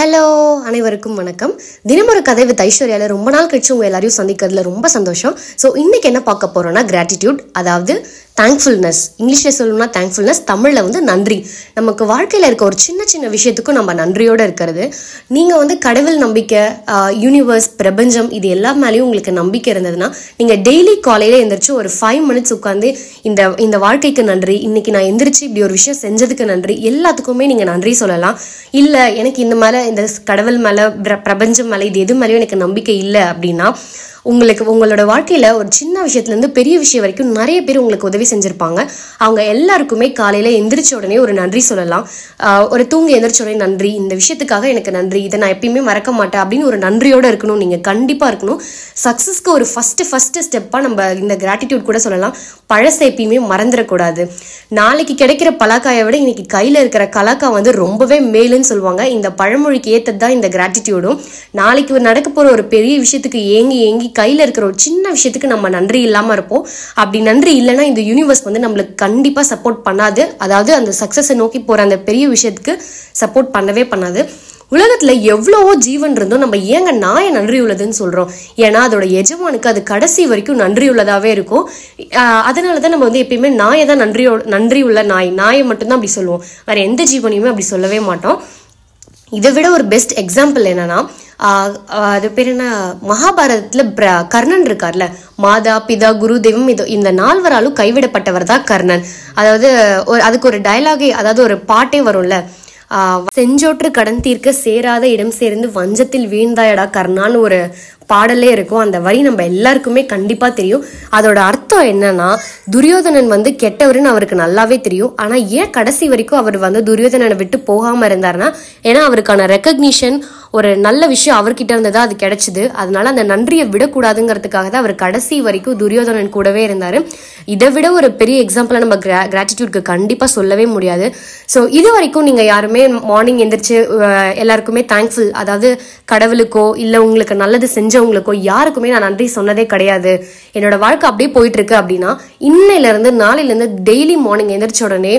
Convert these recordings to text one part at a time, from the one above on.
Hello, அனைவருக்கும் வணக்கம். தினமொரு கதை வித் ஐஸ்வர்யால ரொம்ப நாள் கழிச்சு உங்க எல்லாரையும் சந்திக்கிறதுல ரொம்ப சந்தோஷம். ஸோ இன்னைக்கு என்ன பார்க்க போறோம்னா கிராட்டிடியூட், அதாவது தேங்க்ஃபுல்னஸ். இங்கிலீஷ்ல சொல்லணும்னா தேங்க்ஃபுல்னஸ், தமிழ்ல நன்றி. நமக்கு வாழ்க்கையில இருக்க ஒரு சின்ன சின்ன விஷயத்துக்கும் நம்ம நன்றியோட இருக்கிறது. நீங்க கடவுள் நம்பிக்கை, யூனிவர்ஸ், பிரபஞ்சம், இது எல்லா மேலேயும் உங்களுக்கு நம்பிக்கை இருந்ததுன்னா நீங்க டெய்லி காலையில எந்திரிச்சு ஒரு 5 minutes உட்காந்து இந்த வாழ்க்கைக்கு நன்றி, இன்னைக்கு நான் எந்திரிச்சு இப்படி ஒரு விஷயம் செஞ்சதுக்கு நன்றி, எல்லாத்துக்குமே நீங்க நன்றி சொல்லலாம். இல்ல எனக்கு இந்த மேல, இந்த கடவுள் மேல, பிரபஞ்சம் மேல, இது எது மேலேயும் எனக்கு நம்பிக்கை இல்லை அப்படின்னா, உங்களோட வாழ்க்கையில ஒரு சின்ன விஷயத்துல இருந்து பெரிய விஷயம் வரைக்கும் நிறைய பேர் உங்களுக்கு உதவி செஞ்சிருப்பாங்க. அவங்க எல்லாருக்குமே காலையில எந்திரிச்ச உடனே ஒரு நன்றி சொல்லலாம். ஒரு தூங்கி எந்திரிச்ச உடனே நன்றி, இந்த விஷயத்துக்காக எனக்கு நன்றி, இதை நான் எப்பயுமே மறக்க மாட்டேன் அப்படின்னு ஒரு நன்றியோட இருக்கணும். நீங்க கண்டிப்பா இருக்கணும். சக்சஸ்க்கு ஒரு ஃபர்ஸ்ட் ஸ்டெப்பா நம்ம இந்த கிராட்டிடியூட் கூட சொல்லலாம். பழசை எப்பயுமே மறந்துடக்கூடாது. நாளைக்கு கிடைக்கிற பலாக்காயை விட இன்னைக்கு கையில இருக்கிற கலாக்கா ரொம்பவே மேலுன்னு சொல்லுவாங்க. இந்த பழமொழிக்கு ஏத்ததுதான் இந்த கிராட்டிடியூடும். நாளைக்கு நடக்க போற ஒரு பெரிய விஷயத்துக்கு ஏங்கி கையில இருக்கிற ஒரு சின்ன விஷயத்துக்கு நம்ம நன்றி இல்லாம இருப்போம். அப்படி நன்றி இல்லைன்னா இந்த யூனிவர்ஸ் நம்மளுக்கு கண்டிப்பா சப்போர்ட் பண்ணாது. அதாவது அந்த சக்சஸை நோக்கி போற அந்த பெரிய விஷயத்துக்கு சப்போர்ட் பண்ணவே பண்ணாது. உலகத்துல எவ்வளவோ ஜீவன் இருந்தோம், நம்ம ஏங்க நாயை நன்றி உள்ளதுன்னு சொல்றோம்? ஏன்னா அதோட எஜமானுக்கு அது கடைசி வரைக்கும் நன்றி உள்ளதாவே இருக்கும். அதனாலதான் நம்ம எப்பயுமே நாயை தான் நன்றி உள்ள நாயை மட்டும்தான் அப்படி சொல்லுவோம். வேற எந்த ஜீவனையுமே அப்படி சொல்லவே மாட்டோம். இதை விட ஒரு பெஸ்ட் எக்ஸாம்பிள் என்னன்னா, அது பேர் என்ன, மகாபாரதத்துல கர்ணன் இருக்கார்ல, மாதா பிதா குரு தெய்வம், இந்த 4வராலும் கைவிடப்பட்டவர் தான் கர்ணன். அதாவது அதுக்கு ஒரு டயலாகே, அதாவது ஒரு பாட்டே வரும்ல, செஞ்சோற்று கடன் தீர்க்க சேராத இடம் சேர்ந்து வஞ்சத்தில் வீழ்ந்தாயடா கர்ணான்னு ஒரு பாடலே இருக்கும். அந்த வரி நம்ம எல்லாருக்குமே கண்டிப்பா தெரியும். அதோட அர்த்தம் என்னன்னா, துரியோதனன் கெட்டவருன்னு அவருக்கு நல்லாவே தெரியும். ஆனா ஏன் கடைசி வரைக்கும் அவர் துரியோதனனை விட்டு போகாம இருந்தாருன்னா, ஏன்னா அவருக்கான ரெக்கக்னிஷன், ஒரு நல்ல விஷயம் அவர்கிட்ட இருந்ததா அது கிடைச்சது. அதனால அந்த நன்றியை விடக்கூடாதுங்கிறதுக்காக தான் அவர் கடைசி வரைக்கும் துரியோதனன் கூடவே இருந்தாரு. இதை விட ஒரு பெரிய எக்ஸாம்பிளா நம்ம கிராட்டிடியூட்க்கு கண்டிப்பா சொல்லவே முடியாது. ஸோ இது வரைக்கும் நீங்க யாருமே மார்னிங் எந்திரிச்சு எல்லாருக்குமே தேங்க்ஃபுல், அதாவது கடவுளுக்கோ இல்ல உங்களுக்கு நல்லது செஞ்சவங்களுக்கோ யாருக்குமே நான் நன்றி சொன்னதே கிடையாது, என்னோட வாழ்க்கை அப்படியே போயிட்டு இருக்கு அப்படின்னா, நாளையில இருந்து டெய்லி மார்னிங் எந்திரிச்ச உடனே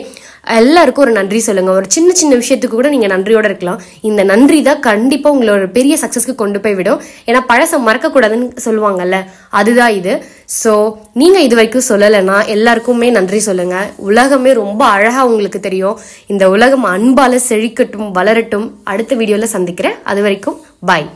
எல்லாருக்கும் ஒரு நன்றி சொல்லுங்க. ஒரு சின்ன சின்ன விஷயத்துக்கு கூட நீங்க நன்றியோட இருக்கலாம். இந்த நன்றி தான் கண்டிப்பா உங்களோட பெரிய சக்சஸ்க்கு கொண்டு போய் விடும். ஏன்னா பழசம் மறக்க கூடாதுன்னு சொல்லுவாங்கல்ல, அதுதான் இது. சோ நீங்க இது வரைக்கும் சொல்லலைன்னா எல்லாருக்குமே நன்றி சொல்லுங்க. உலகமே ரொம்ப அழகா உங்களுக்கு தெரியும். இந்த உலகம் அன்பால செழிக்கட்டும், வளரட்டும். அடுத்த வீடியோல சந்திக்கிறேன். அது வரைக்கும் பாய்.